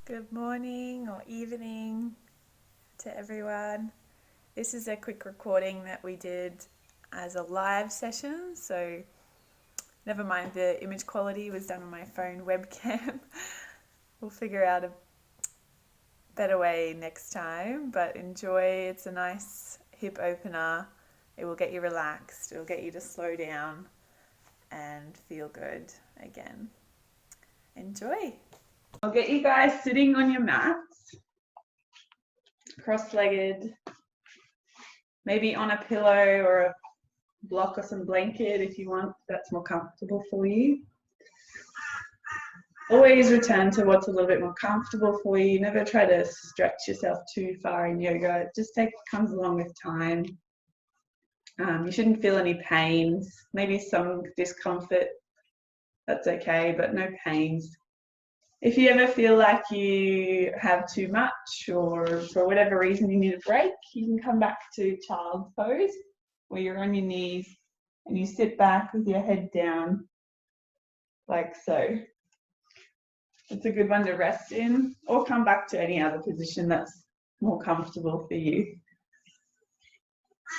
Good morning or evening to everyone. This is a quick recording that we did as a live session, so never mind the image quality was done on my phone webcam. We'll figure out a better way next time, but enjoy. It's a nice hip opener. It will get you relaxed, it will get you to slow down and feel good again. Enjoy. I'll get you guys sitting on your mats, cross-legged, maybe on a pillow or a block or some blanket if you want, that's more comfortable for you. Always return to what's a little bit more comfortable for you. Never try to stretch yourself too far in yoga. It just comes along with time. You shouldn't feel any pains, maybe some discomfort, that's okay, but no pains. If you ever feel like you have too much or for whatever reason you need a break, you can come back to child's pose where you're on your knees and you sit back with your head down like so. It's a good one to rest in, or come back to any other position that's more comfortable for you.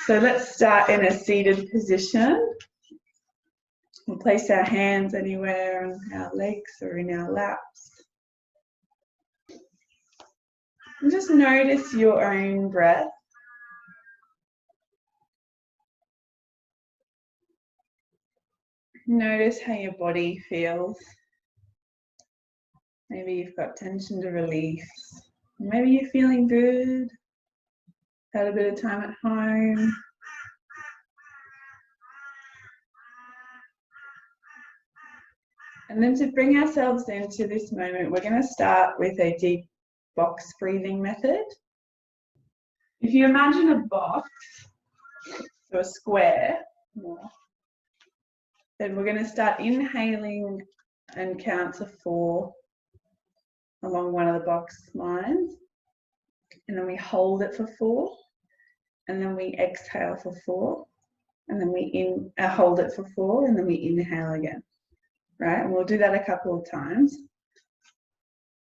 So let's start in a seated position. We'll place our hands anywhere on our legs or in our laps. And just notice your own breath. Notice how your body feels. Maybe you've got tension to release. Maybe you're feeling good. Had a bit of time at home. And then to bring ourselves into this moment, we're going to start with a deep box breathing method. If you imagine a box, so a square, then we're going to start inhaling and count to 4 along one of the box lines. And then we hold it for 4. And then we exhale for 4. And then we hold it for 4. And then we inhale again. Right, and we'll do that a couple of times.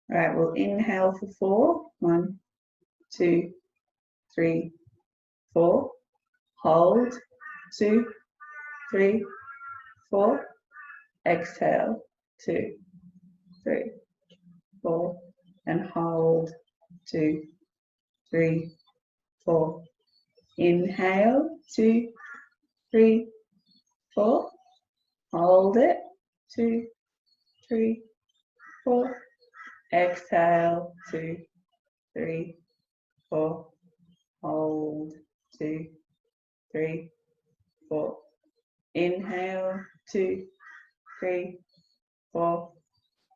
Right, we'll inhale for 4. 1, 2, 3, 4. Hold. 2, 3, 4. Exhale. 2, 3, 4. And hold. 2, 3, 4. Inhale. 2, 3, 4. Hold it. 2, 3, 4. Exhale. 2, 3, 4. Hold. 2, 3, 4. Inhale. 2, 3, 4.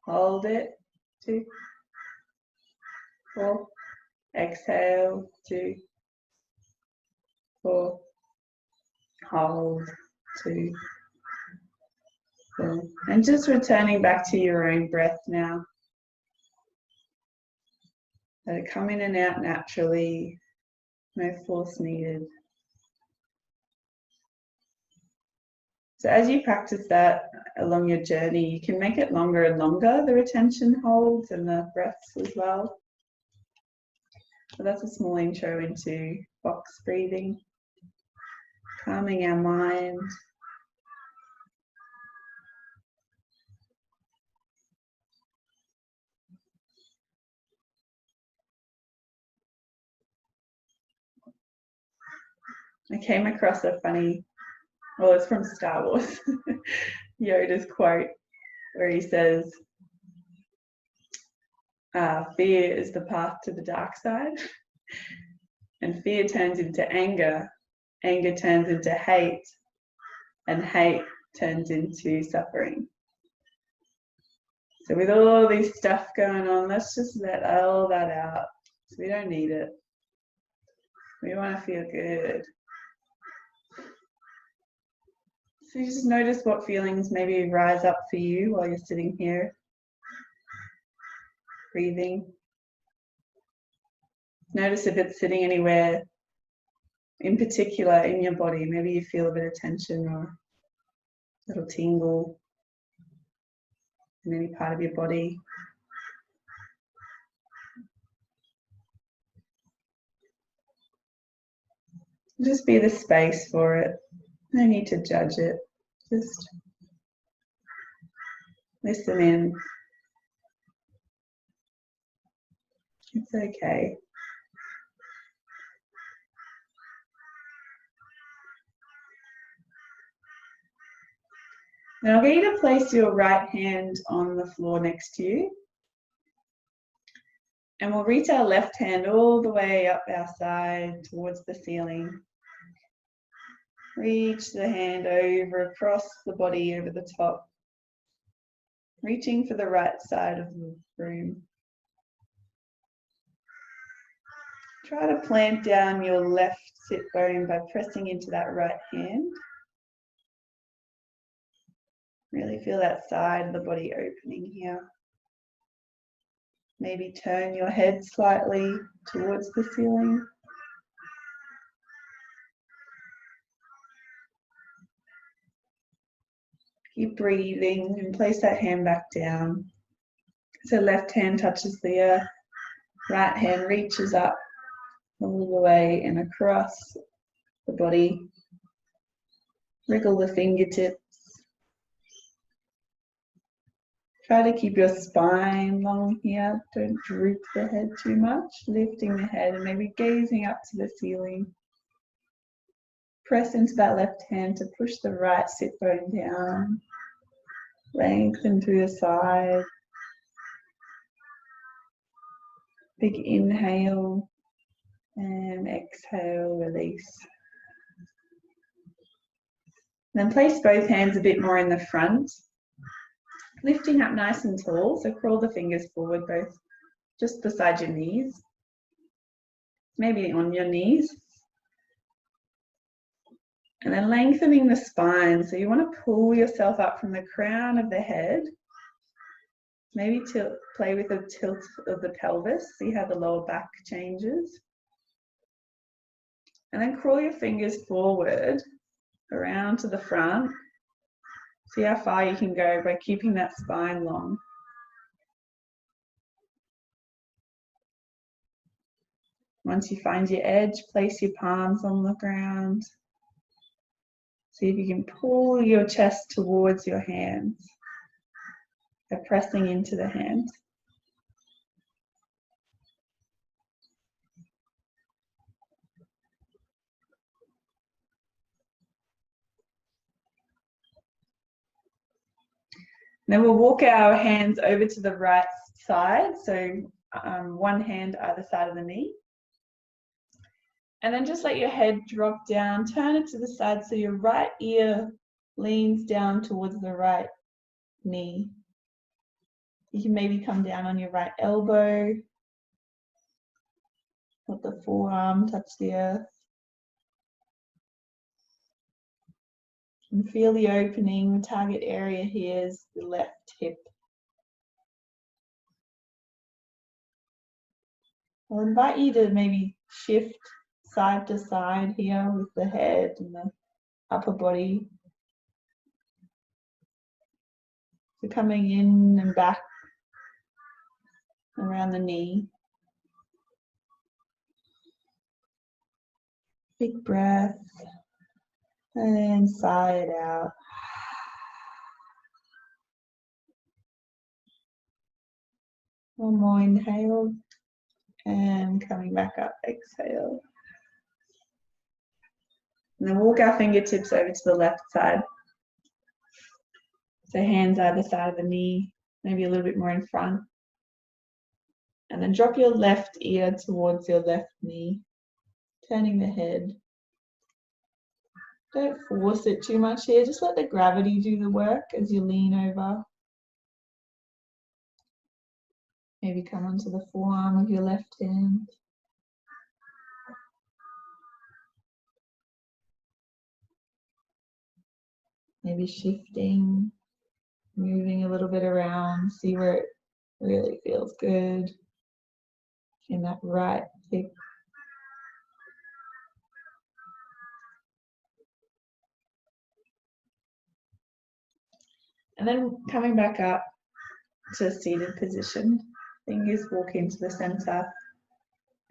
Hold it. 2, 4. Exhale. 2, 4. Hold. 2, 4. And just returning back to your own breath now. Let it come in and out naturally. No force needed. So as you practice that along your journey, you can make it longer and longer, the retention holds and the breaths as well. So that's a small intro into box breathing, calming our mind. I came across a funny, well, it's from Star Wars, Yoda's quote, where he says, fear is the path to the dark side. And fear turns into anger, anger turns into hate, and hate turns into suffering. So with all this stuff going on, let's just let all that out. So we don't need it. We want to feel good. So you just notice what feelings maybe rise up for you while you're sitting here, breathing. Notice if it's sitting anywhere in particular in your body. Maybe you feel a bit of tension or a little tingle in any part of your body. Just be the space for it. No need to judge it. Just listen in. It's okay. Now I'll get you to place your right hand on the floor next to you. And we'll reach our left hand all the way up our side towards the ceiling. Reach the hand over across the body over the top. Reaching for the right side of the room. Try to plant down your left sit bone by pressing into that right hand. Really feel that side of the body opening here. Maybe turn your head slightly towards the ceiling. Keep breathing and place that hand back down. So left hand touches the earth, right hand reaches up all the way and across the body. Wriggle the fingertips. Try to keep your spine long here. Don't droop the head too much. Lifting the head and maybe gazing up to the ceiling. Press into that left hand to push the right sit bone down. Lengthen through the side. Big inhale and exhale, release. Then place both hands a bit more in the front. Lifting up nice and tall, so crawl the fingers forward, both just beside your knees. Maybe on your knees. And then lengthening the spine. So you want to pull yourself up from the crown of the head. Maybe play with a tilt of the pelvis. See how the lower back changes. And then crawl your fingers forward, around to the front. See how far you can go by keeping that spine long. Once you find your edge, place your palms on the ground. See if you can pull your chest towards your hands by pressing into the hands. Then we'll walk our hands over to the right side, so one hand either side of the knee. And then just let your head drop down, turn it to the side so your right ear leans down towards the right knee. You can maybe come down on your right elbow. Let the forearm touch the earth. And feel the opening. The target area here is the left hip. I'll invite you to maybe shift side to side here with the head and the upper body. So coming in and back around the knee. Big breath. And sigh it out. One more inhale. And coming back up, exhale. And then walk our fingertips over to the left side. So hands either side of the knee, maybe a little bit more in front. And then drop your left ear towards your left knee, turning the head. Don't force it too much here, just let the gravity do the work as you lean over. Maybe come onto the forearm of your left hand. Maybe shifting, moving a little bit around, see where it really feels good in that right hip. And then coming back up to a seated position, fingers walk into the center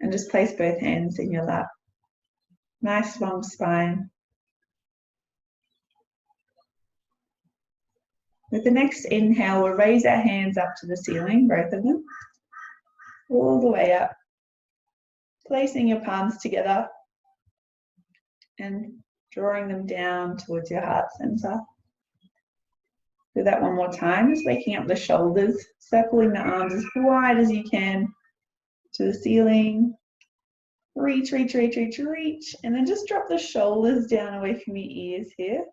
and just place both hands in your lap. Nice long spine. With the next inhale, we'll raise our hands up to the ceiling, both of them, all the way up, placing your palms together and drawing them down towards your heart center. Do that one more time, just waking up the shoulders, circling the arms as wide as you can to the ceiling. Reach, reach, reach, reach, reach, and then just drop the shoulders down away from your ears here.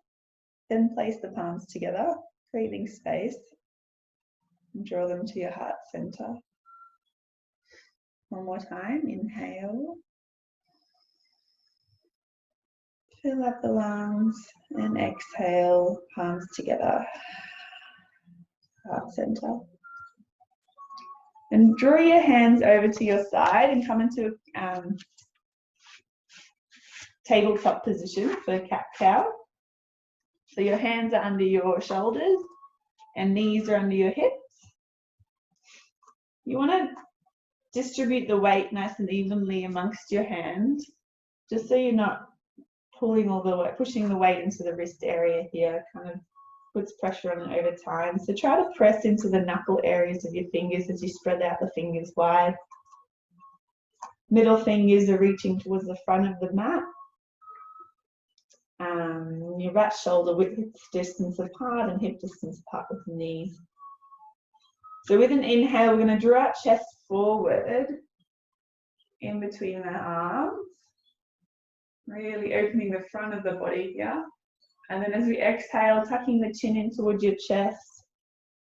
Then place the palms together, creating space, and draw them to your heart center. One more time, inhale. Fill up the lungs, and exhale, palms together, heart center. And draw your hands over to your side and come into tabletop position for cat-cow. So your hands are under your shoulders and knees are under your hips. You want to distribute the weight nice and evenly amongst your hands, just so you're not pulling all the weight, pushing the weight into the wrist area here, kind of puts pressure on it over time. So try to press into the knuckle areas of your fingers as you spread out the fingers wide. Middle fingers are reaching towards the front of the mat. Your right shoulder width distance apart and hip distance apart with the knees. So with an inhale, we're going to draw our chest forward in between the arms, really opening the front of the body here. And then as we exhale, tucking the chin in towards your chest,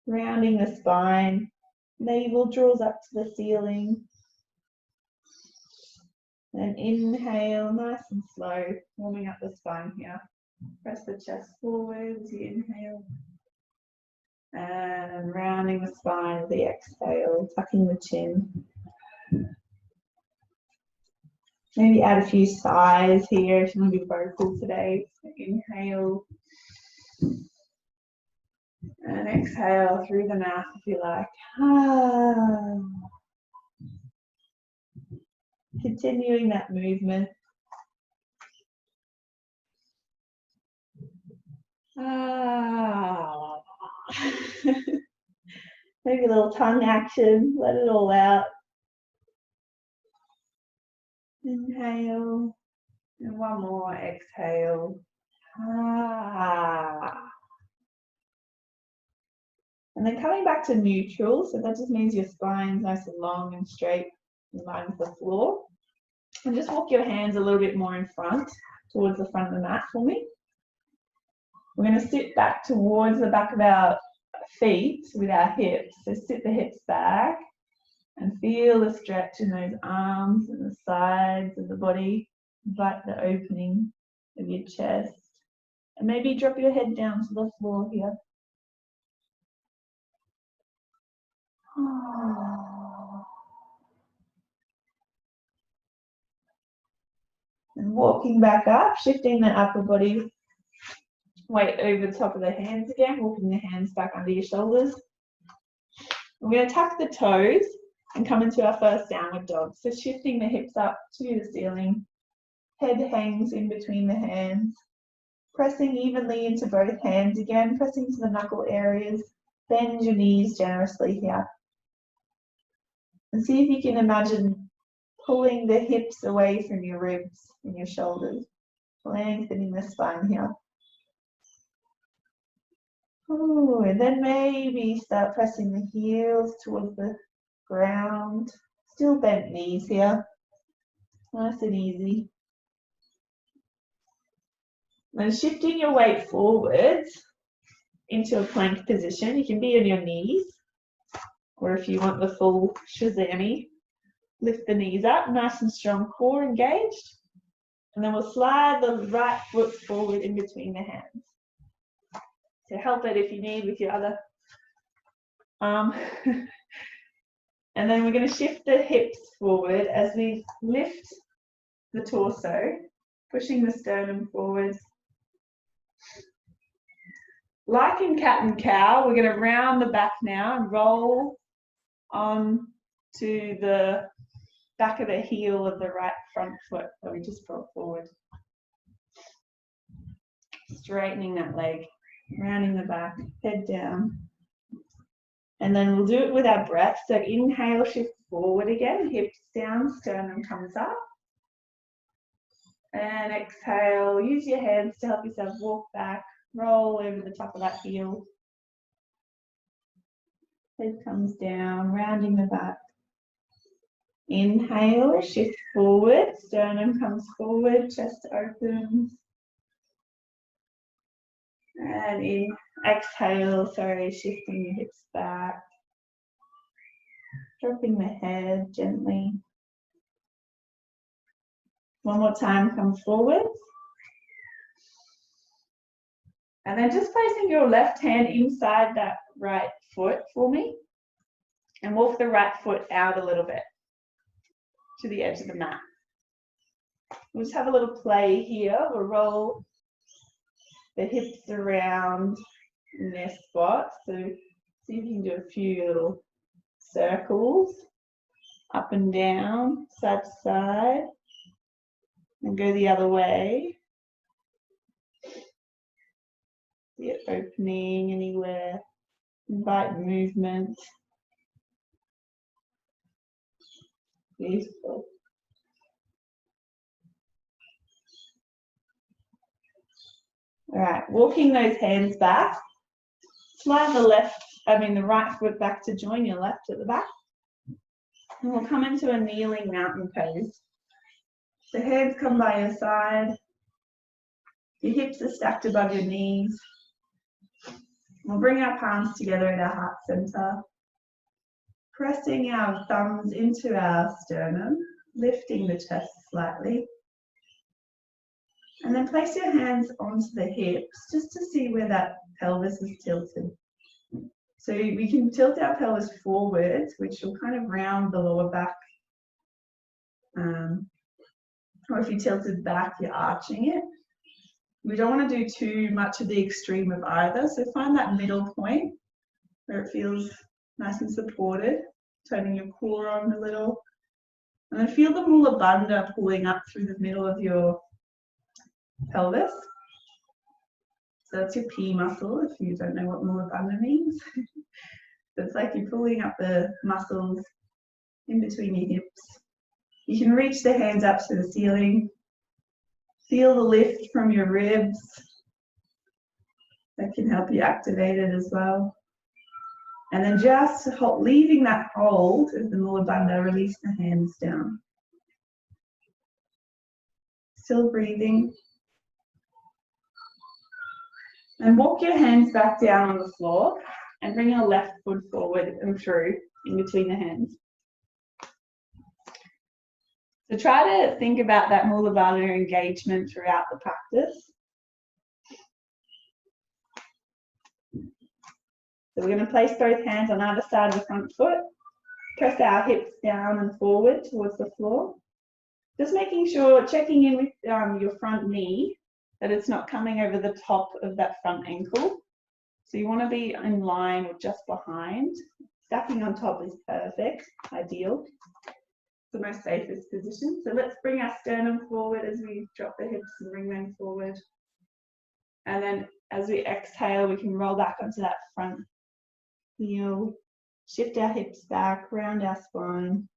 rounding the spine, navel draws up to the ceiling. And inhale, nice and slow, warming up the spine here. Press the chest forward as you inhale. And rounding the spine as the exhale, tucking the chin. Maybe add a few sighs here if you want to be vocal today. So inhale. And exhale through the mouth if you like. Continuing that movement. Maybe a little tongue action, let it all out. Inhale, and one more, exhale. And then coming back to neutral, so that just means your spine's nice and long and straight in line with the floor. And just walk your hands a little bit more in front, towards the front of the mat for me. We're going to sit back towards the back of our feet with our hips. So sit the hips back and feel the stretch in those arms and the sides of the body. Invite the opening of your chest. And maybe drop your head down to the floor here. And walking back up, shifting the upper body weight over the top of the hands again, walking the hands back under your shoulders. We're going to tuck the toes and come into our first downward dog. So shifting the hips up to the ceiling, head hangs in between the hands, pressing evenly into both hands again, pressing to the knuckle areas, bend your knees generously here. And see if you can imagine pulling the hips away from your ribs and your shoulders, lengthening the spine here. Ooh, and then maybe start pressing the heels towards the ground. Still bent knees here. Nice and easy. And shifting your weight forwards into a plank position. You can be on your knees, or if you want the full shazami, lift the knees up, nice and strong core engaged. And then we'll slide the right foot forward in between the hands. So help it if you need with your other arm. And then we're going to shift the hips forward as we lift the torso, pushing the sternum forward. Like in cat and cow, we're going to round the back now and roll on to the back of the heel of the right front foot that we just brought forward. Straightening that leg, rounding the back, head down. And then we'll do it with our breath. So inhale, shift forward again, hips down, sternum comes up. And exhale, use your hands to help yourself walk back, roll over the top of that heel. Head comes down, rounding the back. Inhale, shift forward, sternum comes forward, chest opens. And exhale, shifting your hips back. Dropping the head gently. One more time, come forward. And then just placing your left hand inside that right foot for me. And walk the right foot out a little bit to the edge of the mat. We'll just have a little play here. We'll roll the hips around in their spot. So see if you can do a few little circles up and down, side to side, and go the other way. See it opening anywhere. Invite movement. Beautiful. All right, walking those hands back. Slide the right foot back to join your left at the back. And we'll come into a kneeling mountain pose. The hands come by your side. Your hips are stacked above your knees. We'll bring our palms together at our heart center. Pressing our thumbs into our sternum, lifting the chest slightly. And then place your hands onto the hips just to see where that pelvis is tilted. So we can tilt our pelvis forwards, which will kind of round the lower back. Or if you tilted back, you're arching it. We don't want to do too much of the extreme of either. So find that middle point where it feels nice and supported, turning your core on a little. And then feel the mula bandha pulling up through the middle of your pelvis. So that's your P muscle, if you don't know what mula bandha means. So it's like you're pulling up the muscles in between your hips. You can reach the hands up to the ceiling. Feel the lift from your ribs. That can help you activate it as well. And then just leaving that hold of the mula bandha, release the hands down. Still breathing. And walk your hands back down on the floor and bring your left foot forward and through in between the hands. So try to think about that mula bandha engagement throughout the practice. So we're going to place both hands on either side of the front foot. Press our hips down and forward towards the floor. Just making sure, checking in with your front knee, that it's not coming over the top of that front ankle. So you want to be in line or just behind. Stacking on top is perfect, ideal. The most safest position. So let's bring our sternum forward as we drop the hips and bring them forward. And then as we exhale, we can roll back onto that front heel, shift our hips back, round our spine.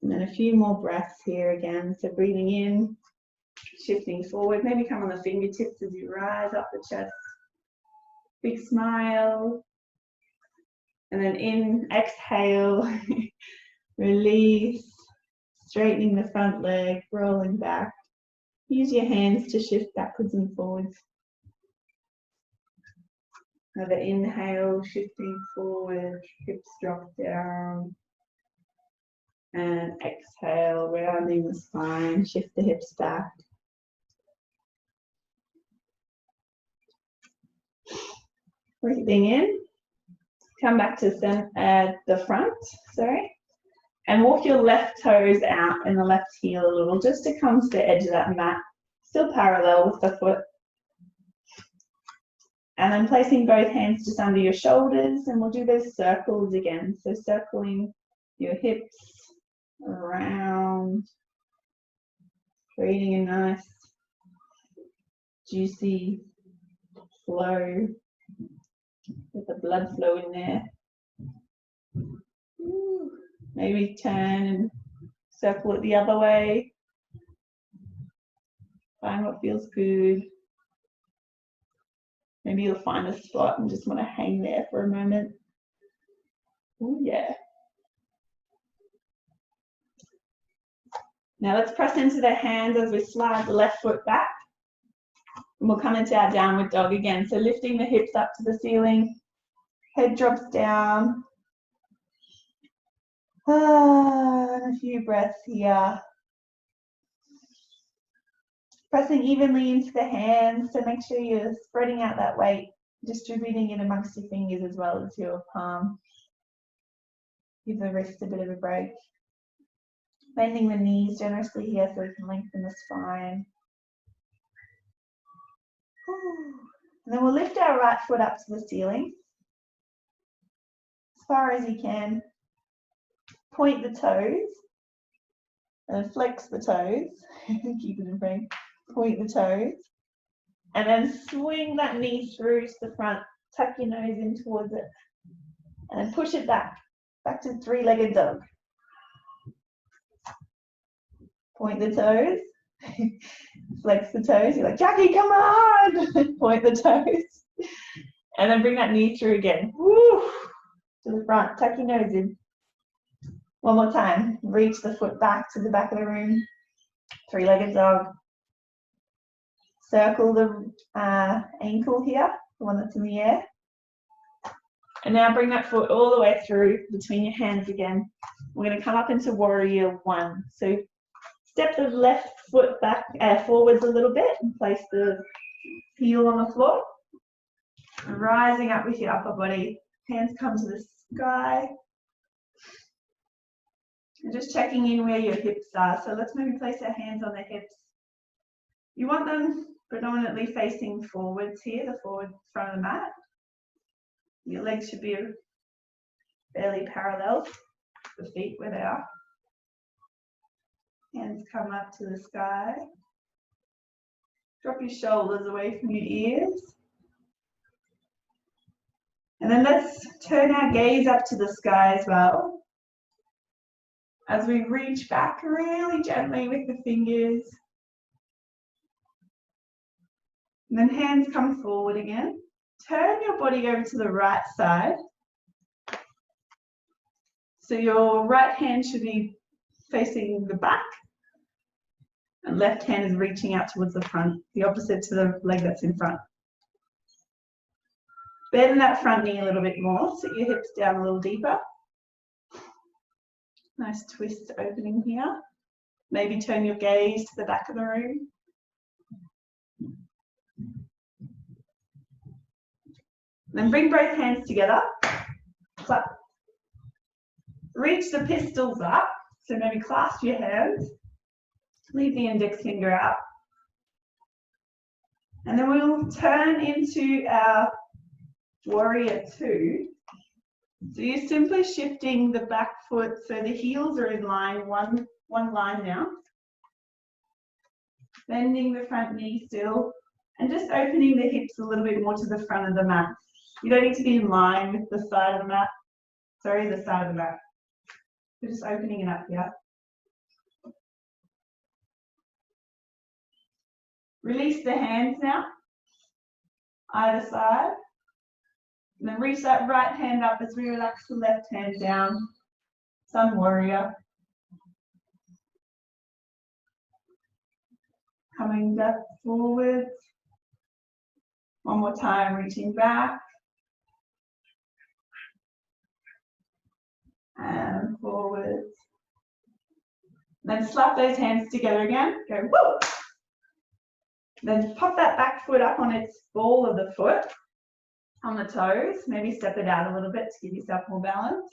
And then a few more breaths here again. So breathing in, shifting forward, maybe come on the fingertips as you rise up the chest. Big smile. And then in, exhale. Release, straightening the front leg, rolling back. Use your hands to shift backwards and forwards. Another inhale, shifting forward, hips drop down. And exhale, rounding the spine, shift the hips back. Breathing in, come back to the front, and walk your left toes out and the left heel a little, just to come to the edge of that mat, still parallel with the foot. And then placing both hands just under your shoulders, and we'll do those circles again. So circling your hips, around, creating a nice, juicy flow with the blood flow in there. Ooh. Maybe turn and circle it the other way. Find what feels good. Maybe you'll find a spot and just want to hang there for a moment. Oh yeah. Now let's press into the hands as we slide the left foot back. And we'll come into our downward dog again. So lifting the hips up to the ceiling, head drops down. A few breaths here. Pressing evenly into the hands, so make sure you're spreading out that weight, distributing it amongst your fingers as well as your palm. Give the wrist a bit of a break. Bending the knees generously here so we can lengthen the spine. And then we'll lift our right foot up to the ceiling, as far as you can. Point the toes, and flex the toes. Keep it in frame. Point the toes, and then swing that knee through to the front. Tuck your nose in towards it, and then push it back to three-legged dog. Point the toes, flex the toes. You're like, Jackie, come on! Point the toes, and then bring that knee through again. Woo! To the front. Tuck your nose in. One more time. Reach the foot back to the back of the room. Three-legged dog. Circle the ankle here, the one that's in the air. And now bring that foot all the way through between your hands again. We're going to come up into warrior one. So step the left foot back forwards a little bit and place the heel on the floor. Rising up with your upper body. Hands come to the sky. And just checking in where your hips are. So let's maybe place our hands on the hips. You want them predominantly facing forwards here, the forward front of the mat. Your legs should be fairly parallel, the feet where they are. Hands come up to the sky. Drop your shoulders away from your ears. And then let's turn our gaze up to the sky as well. As we reach back really gently with the fingers. And then hands come forward again. Turn your body over to the right side. So your right hand should be facing the back. And left hand is reaching out towards the front, the opposite to the leg that's in front. Bend that front knee a little bit more, sit your hips down a little deeper. Nice twist opening here. Maybe turn your gaze to the back of the room. Then bring both hands together. Clap. Reach the pistols up. So maybe clasp your hands. Leave the index finger out. And then we'll turn into our warrior two. So you're simply shifting the back foot so the heels are in line, one line now. Bending the front knee still and just opening the hips a little bit more to the front of the mat. You don't need to be in line with the side of the mat. Sorry, the side of the mat. We're just opening it up here. Release the hands now, either side. And then reach that right hand up as we relax the left hand down. Sun warrior. Coming back forwards. One more time, reaching back. And forwards. Then slap those hands together again. Go woo! Then pop that back foot up on its ball of the foot, on the toes. Maybe step it out a little bit to give yourself more balance.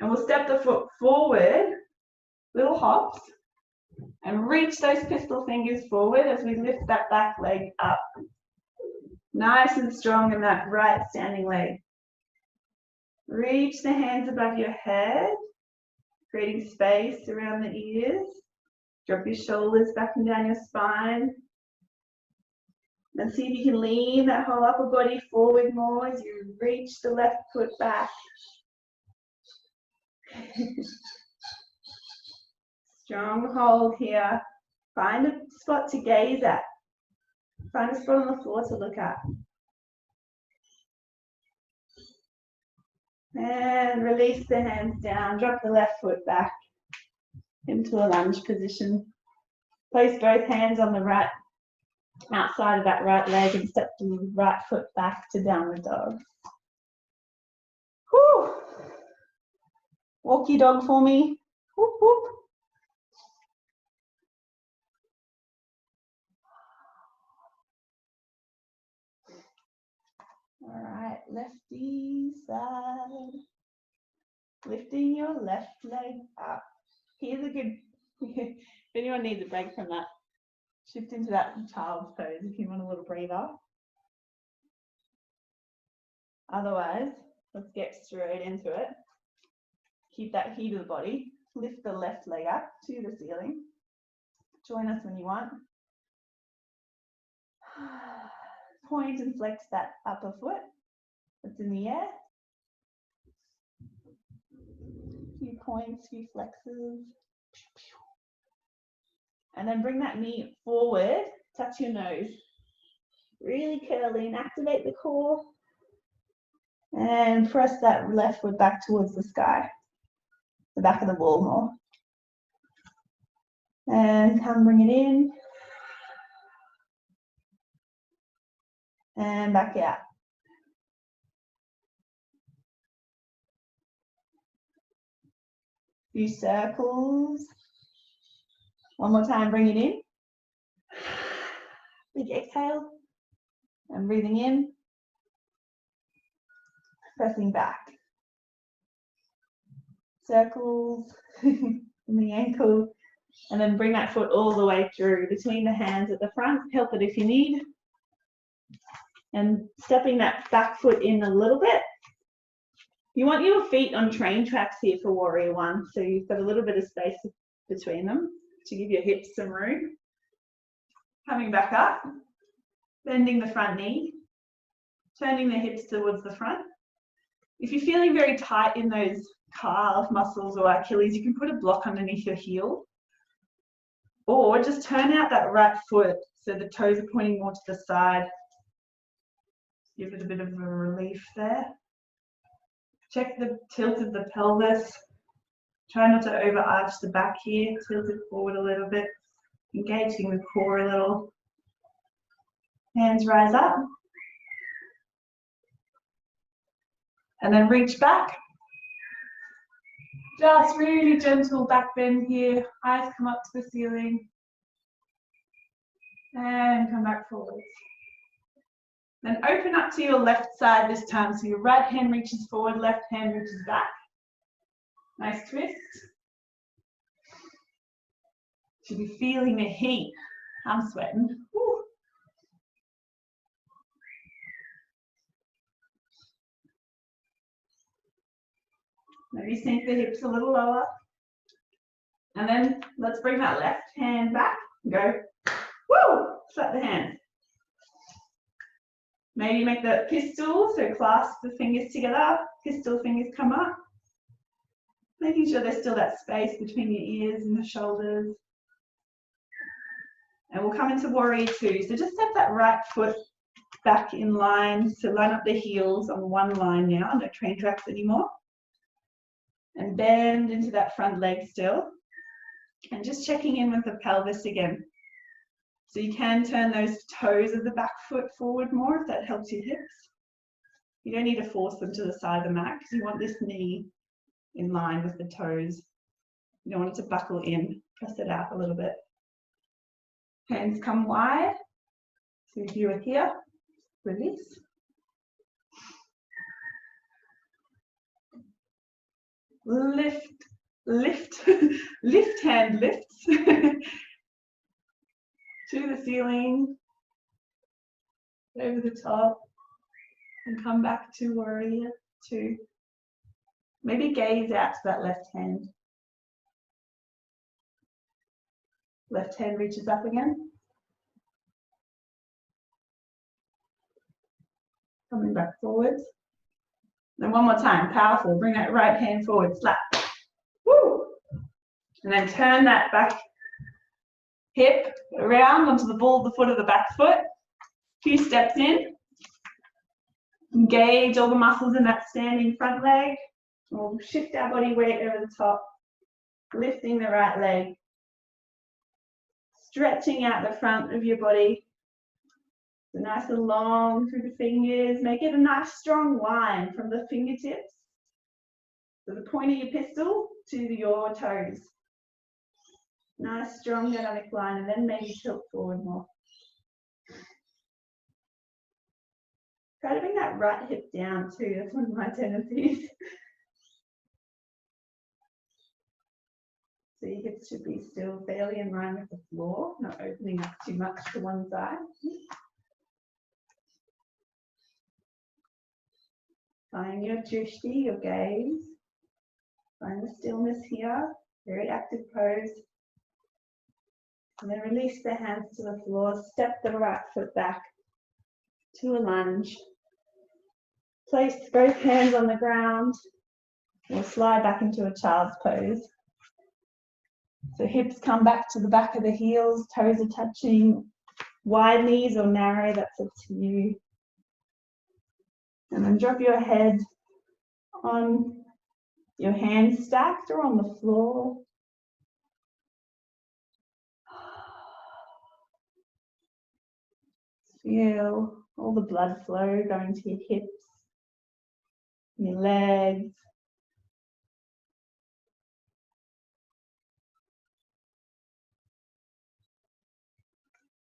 And we'll step the foot forward, little hops, and reach those pistol fingers forward as we lift that back leg up. Nice and strong in that right standing leg. Reach the hands above your head. creating space around the ears. Drop your shoulders back and down your spine. And see if you can lean that whole upper body forward more as you reach the left foot back. Strong hold here. Find a spot to gaze at. Find a spot on the floor to look at. And release the hands down. Drop the left foot back into a lunge position. Place both hands on the right outside of that right leg and step the right foot back to downward dog. Whew. Walk your dog for me. Whoop, whoop. All right, lefty side. Lifting your left leg up. Here's a good, if anyone needs a break from that, shift into that child's pose if you want a little breather. Otherwise, let's get straight into it. Keep that heat of the body. Lift the left leg up to the ceiling. Join us when you want. Point and flex that upper foot that's in the air. Few points, few flexes. And then bring that knee forward, touch your nose. Really curly and activate the core. And press that left foot back towards the sky, the back of the wall more. And come bring it in. And back out. Few circles. One more time, bring it in. Big exhale. And breathing in. Pressing back. Circles in the ankle. And then bring that foot all the way through between the hands at the front. Help it if you need. And stepping that back foot in a little bit. You want your feet on train tracks here for Warrior One, so you've got a little bit of space between them to give your hips some room. Coming back up, bending the front knee, turning the hips towards the front. If you're feeling very tight in those calf muscles or Achilles, you can put a block underneath your heel. Or just turn out that right foot so the toes are pointing more to the side. Give it a bit of a relief there. Check the tilt of the pelvis. Try not to overarch the back here. Tilt it forward a little bit. Engaging the core a little. Hands rise up. And then reach back. Just really gentle back bend here. Eyes come up to the ceiling. And come back forwards. Then open up to your left side this time. So your right hand reaches forward, left hand reaches back. Nice twist. Should be feeling the heat. I'm sweating. Woo. Maybe sink the hips a little lower. And then let's bring that left hand back. Go. Woo! Slap the hands. Maybe make the pistol, so clasp the fingers together, pistol fingers come up. Making sure there's still that space between your ears and the shoulders. And we'll come into Warrior Two. So just step that right foot back in line, so line up the heels on one line now, no train tracks anymore. And bend into that front leg still. And just checking in with the pelvis again. So you can turn those toes of the back foot forward more if that helps your hips. You don't need to force them to the side of the mat because you want this knee in line with the toes. You don't want it to buckle in. Press it out a little bit. Hands come wide. So if you are here, release. Lift, lift, lift hand lifts. To the ceiling, over the top, and come back to Warrior Two. Maybe gaze out to that left hand. Left hand reaches up again. Coming back forwards. Then one more time, powerful. Bring that right hand forward, slap. Woo! And then turn that back hip around onto the ball of the foot of the back foot. Few steps in. Engage all the muscles in that standing front leg. We'll shift our body weight over the top, lifting the right leg. Stretching out the front of your body. So nice and long through the fingers. Make it a nice strong line from the fingertips to the point of your pistol to your toes. Nice strong dynamic line, and then maybe tilt forward more. Try to bring that right hip down too. That's one of my tendencies. So your hips should be still fairly in line with the floor, not opening up too much to one side. Find your drishti, your gaze. Find the stillness here. Very active pose. And then release the hands to the floor. Step the right foot back to a lunge. Place both hands on the ground. We'll slide back into a child's pose. So hips come back to the back of the heels, toes are touching, wide knees or narrow, that's up to you. And then drop your head on your hands stacked or on the floor. Feel all the blood flow going to your hips, your legs.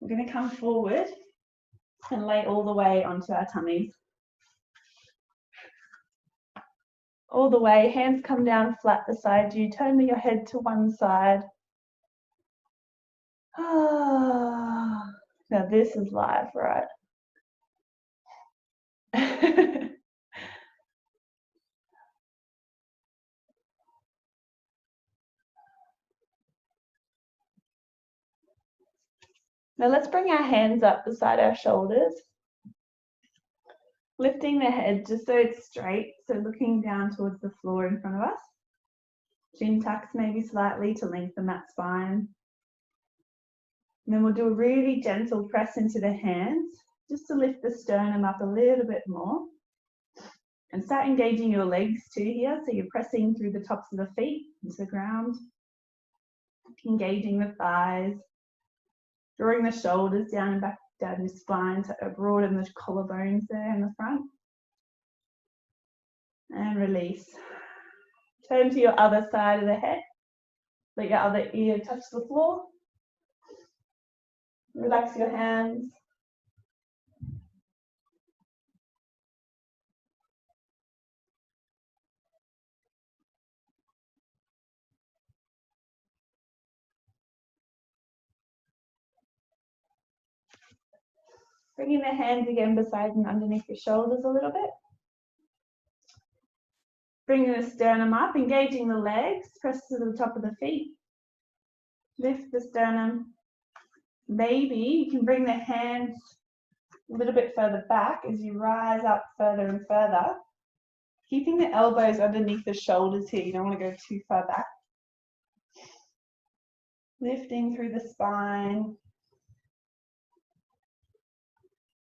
We're going to come forward and lay all the way onto our tummies. All the way, hands come down flat beside you. Turn your head to one side. Now this is live, right? Now let's bring our hands up beside our shoulders. Lifting the head just so it's straight, so looking down towards the floor in front of us. Chin tucks maybe slightly to lengthen that spine. And then we'll do a really gentle press into the hands, just to lift the sternum up a little bit more. And start engaging your legs too here, so you're pressing through the tops of the feet into the ground. Engaging the thighs. Drawing the shoulders down and back down your spine to broaden the collarbones there in the front. And release. Turn to your other side of the head. Let your other ear touch the floor. Relax your hands. Bringing the hands again beside and underneath your shoulders a little bit. Bringing the sternum up, engaging the legs, press to the top of the feet. Lift the sternum. Maybe you can bring the hands a little bit further back as you rise up further and further. Keeping the elbows underneath the shoulders here, you don't want to go too far back. Lifting through the spine.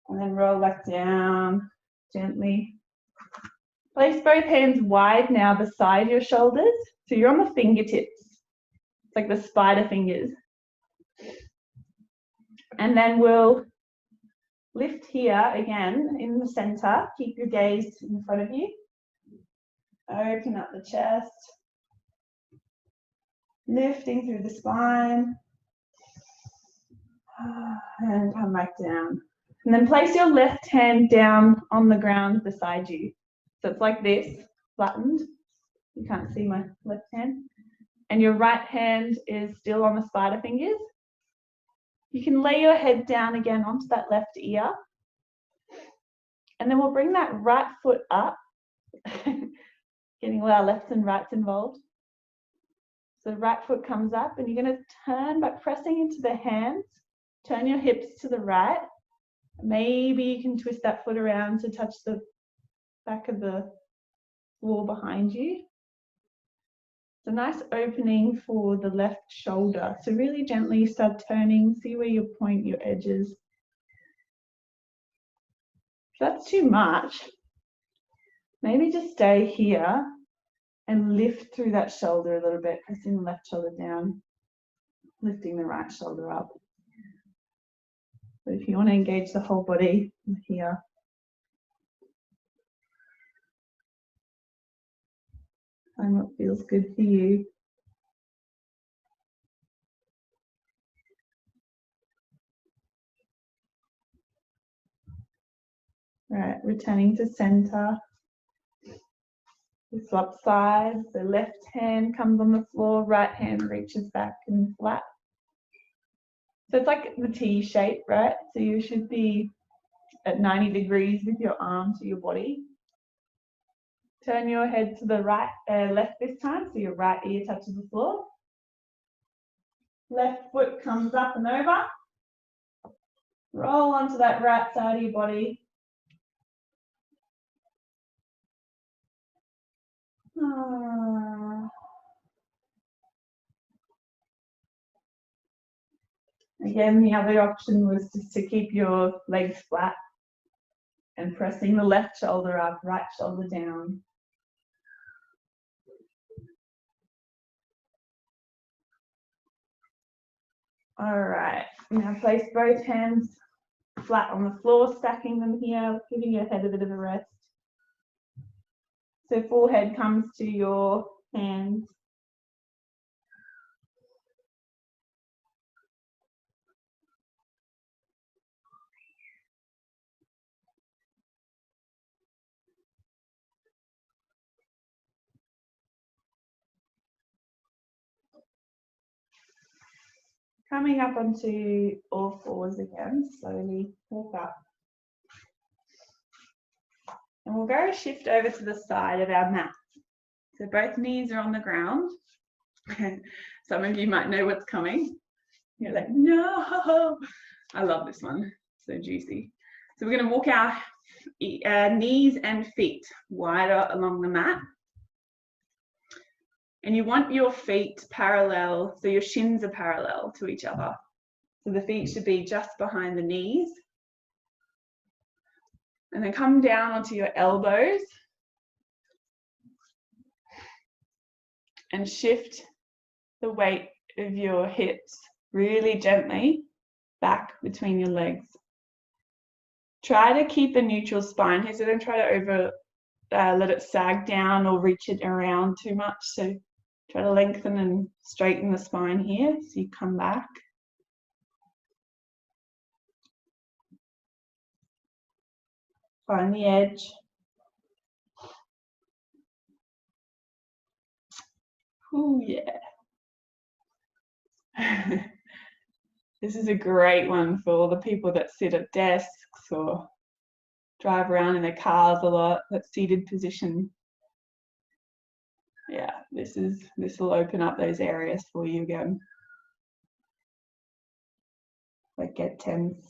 And then roll back down gently. Place both hands wide now beside your shoulders. So you're on the fingertips. It's like the spider fingers. And then we'll lift here again in the center. Keep your gaze in front of you. Open up the chest. Lifting through the spine. And come back down. And then place your left hand down on the ground beside you. So it's like this, flattened. You can't see my left hand. And your right hand is still on the spider fingers. You can lay your head down again onto that left ear. And then we'll bring that right foot up. Getting all our lefts and rights involved. So the right foot comes up and you're going to turn by pressing into the hands. Turn your hips to the right. Maybe you can twist that foot around to touch the back of the floor behind you. It's a nice opening for the left shoulder. So really gently start turning, see where you point your edges. If that's too much, maybe just stay here and lift through that shoulder a little bit, pressing the left shoulder down, lifting the right shoulder up. But if you want to engage the whole body here. Find what feels good for you. Right, returning to center. We swap sides. The left hand comes on the floor, right hand reaches back and flat. So it's like the T shape, right? So you should be at 90 degrees with your arm to your body. Turn your head to the right, left this time, so your right ear touches the floor. Left foot comes up and over. Roll onto that right side of your body. Again, the other option was just to keep your legs flat and pressing the left shoulder up, right shoulder down. All right, now place both hands flat on the floor, stacking them here, giving your head a bit of a rest. So forehead comes to your hands. Coming up onto all fours again, slowly walk up. And we'll go shift over to the side of our mat. So both knees are on the ground. Some of you might know what's coming. You're like, no! I love this one, so juicy. So we're going to walk our knees and feet wider along the mat. And you want your feet parallel, so your shins are parallel to each other. So the feet should be just behind the knees. And then come down onto your elbows. And shift the weight of your hips really gently back between your legs. Try to keep a neutral spine here, so don't try to let it sag down or reach it around too much. So try to lengthen and straighten the spine here so you come back. Find the edge. Oh yeah. This is a great one for all the people that sit at desks or drive around in their cars a lot, that seated position. Yeah, this will open up those areas for you again. Like get tense.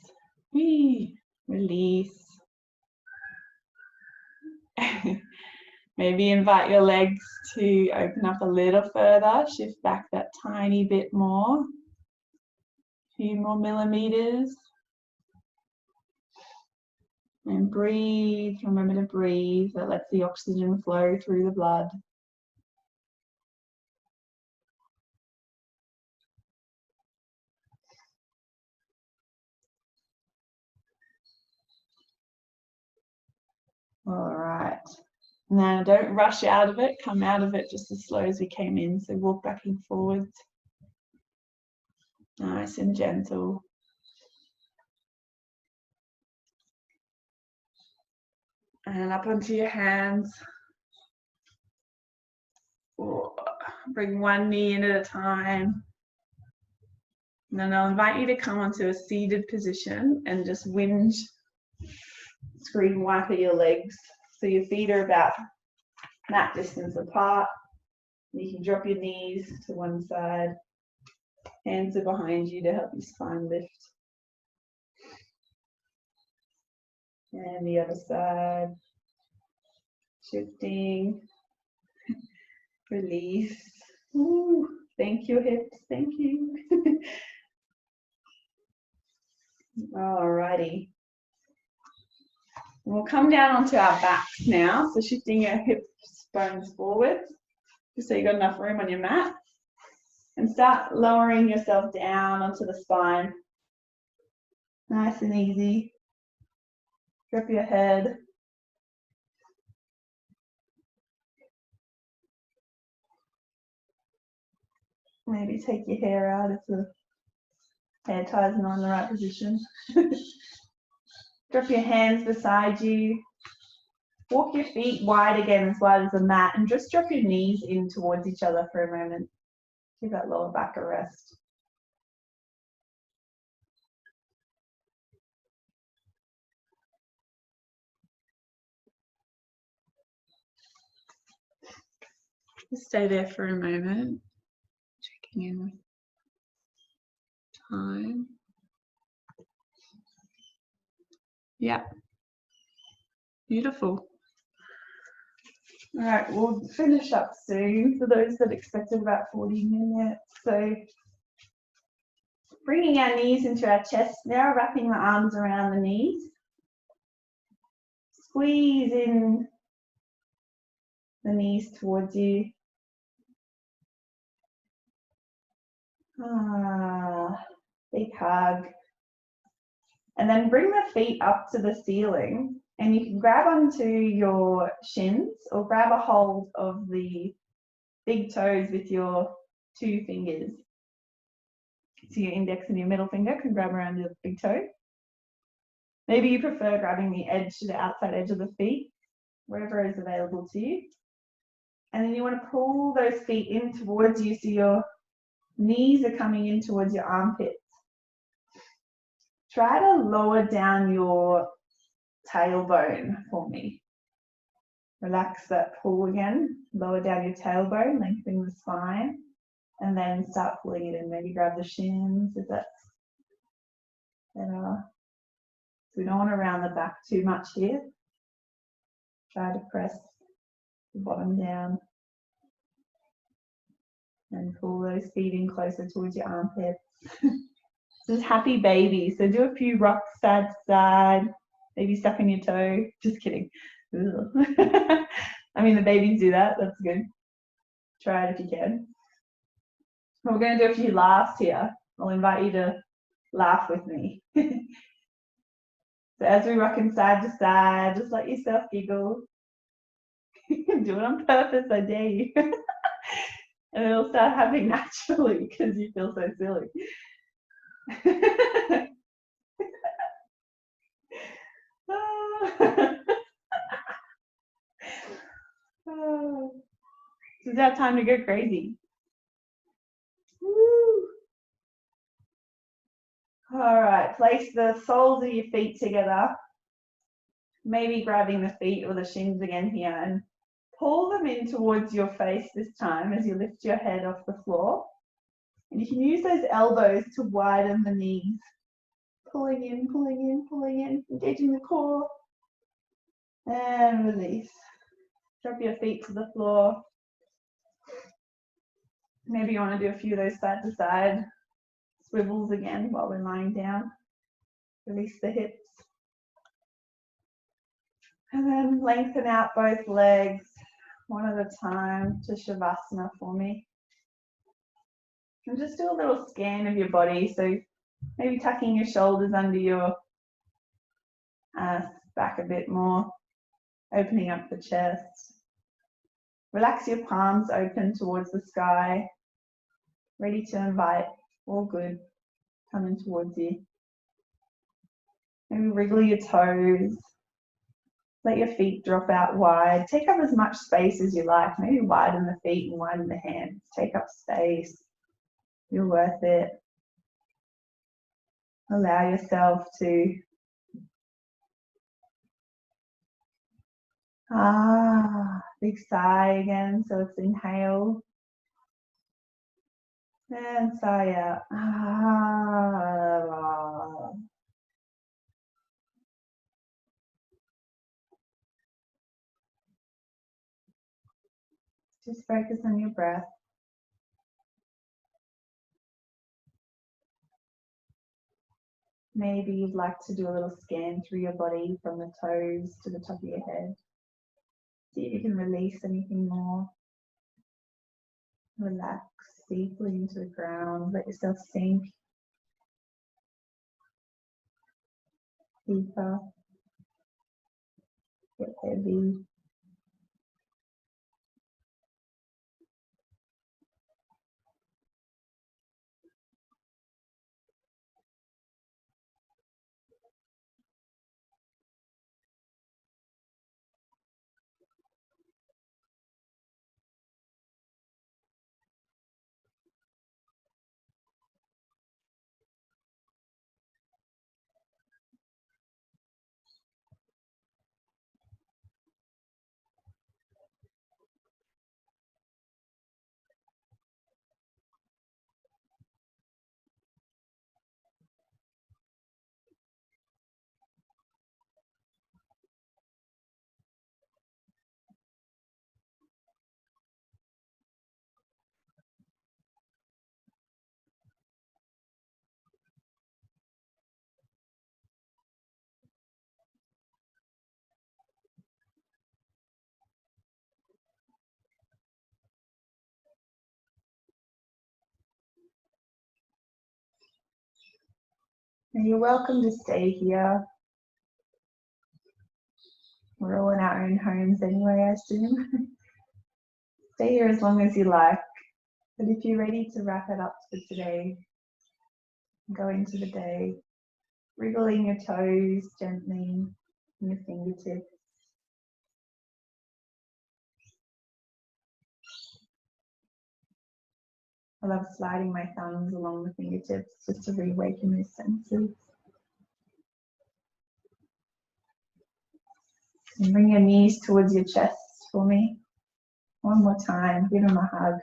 Whee, release. Maybe invite your legs to open up a little further, shift back that tiny bit more. A few more millimeters. And breathe, remember to breathe. That lets the oxygen flow through the blood. All right. Now don't rush out of it, come out of it just as slow as we came in. So walk back and forwards. Nice and gentle. And up onto your hands. Bring one knee in at a time. And then I'll invite you to come onto a seated position and just screen wipe at your legs. So your feet are about mat distance apart. You can drop your knees to one side. Hands are behind you to help your spine lift. And the other side. Shifting. Release. Ooh, thank you, hips. Thank you. Alrighty. We'll come down onto our backs now. So shifting your hips, bones forward, just so you've got enough room on your mat. And start lowering yourself down onto the spine. Nice and easy. Drop your head. Maybe take your hair out if the hair ties not in the right position. Drop your hands beside you. Walk your feet wide again, as wide as the mat, and just drop your knees in towards each other for a moment. Give that lower back a rest. Just stay there for a moment, checking in with time. Yeah, beautiful. All right, we'll finish up soon for those that expected about 40 minutes. So bringing our knees into our chest now, wrapping the arms around the knees. Squeeze in the knees towards you. Big hug. And then bring the feet up to the ceiling, and you can grab onto your shins or grab a hold of the big toes with your 2 fingers. So your index and your middle finger can grab around your big toe. Maybe you prefer grabbing the edge to the outside edge of the feet, wherever is available to you. And then you want to pull those feet in towards you so your knees are coming in towards your armpits. Try to lower down your tailbone for me. Relax that pull again. Lower down your tailbone, lengthening the spine, and then start pulling it in. Maybe grab the shins if that's better. So we don't want to round the back too much here. Try to press the bottom down and pull those feet in closer towards your armpits. This is happy baby. So do a few rocks side to side, maybe sucking your toe. Just kidding. I mean, the babies do that. That's good. Try it if you can. We're going to do a few laughs here. I'll invite you to laugh with me. So as we rock in side to side, just let yourself giggle. Do it on purpose, I dare you. And it'll start happening naturally because you feel so silly. This is our time to go crazy. Woo. All right, place the soles of your feet together. Maybe grabbing the feet or the shins again here, and pull them in towards your face this time as you lift your head off the floor. And you can use those elbows to widen the knees. Pulling in, pulling in, pulling in, engaging the core. And release. Drop your feet to the floor. Maybe you want to do a few of those side to side swivels again while we're lying down. Release the hips. And then lengthen out both legs one at a time to Shavasana for me. And just do a little scan of your body. So maybe tucking your shoulders under your back a bit more, opening up the chest. Relax your palms open towards the sky, ready to invite all good coming towards you. Maybe wriggle your toes. Let your feet drop out wide. Take up as much space as you like. Maybe widen the feet and widen the hands. Take up space. You're worth it. Allow yourself to big sigh again. So it's inhale. And sigh out. Just focus on your breath. Maybe you'd like to do a little scan through your body from the toes to the top of your head. See if you can release anything more. Relax deeply into the ground. Let yourself sink deeper. Get heavy. And you're welcome to stay here. We're all in our own homes anyway, I assume. Stay here as long as you like. But if you're ready to wrap it up for today, go into the day, wriggling your toes gently, and your fingertips. I love sliding my thumbs along the fingertips just to reawaken those senses. And bring your knees towards your chest for me. One more time, give them a hug.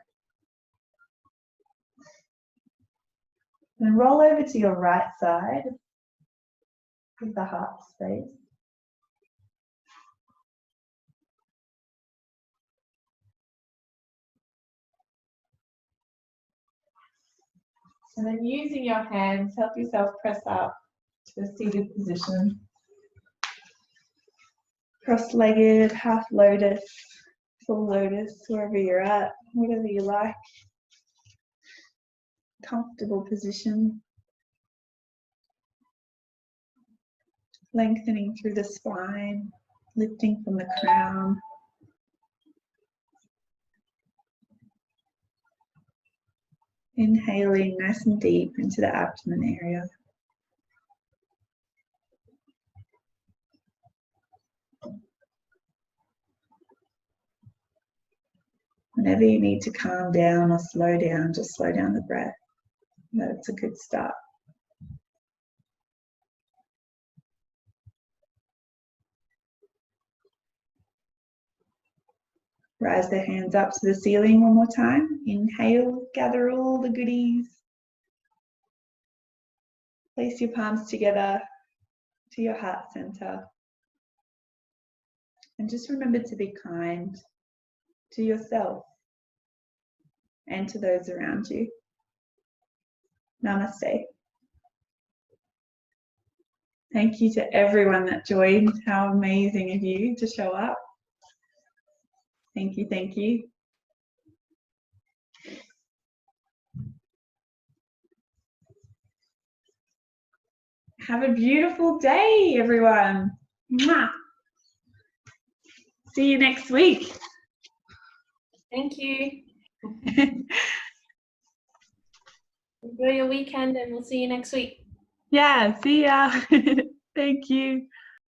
Then roll over to your right side. Give the heart space. And then using your hands, help yourself press up to a seated position. Cross-legged, half lotus, full lotus, wherever you're at, whatever you like. Comfortable position. Lengthening through the spine, lifting from the crown. Inhaling nice and deep into the abdomen area. Whenever you need to calm down or slow down, just slow down the breath. That's a good start. Rise the hands up to the ceiling one more time. Inhale, gather all the goodies. Place your palms together to your heart center. And just remember to be kind to yourself and to those around you. Namaste. Thank you to everyone that joined. How amazing of you to show up. Thank you, thank you. Have a beautiful day, everyone. Mwah. See you next week. Thank you. Enjoy your weekend and we'll see you next week. Yeah, see ya. Thank you.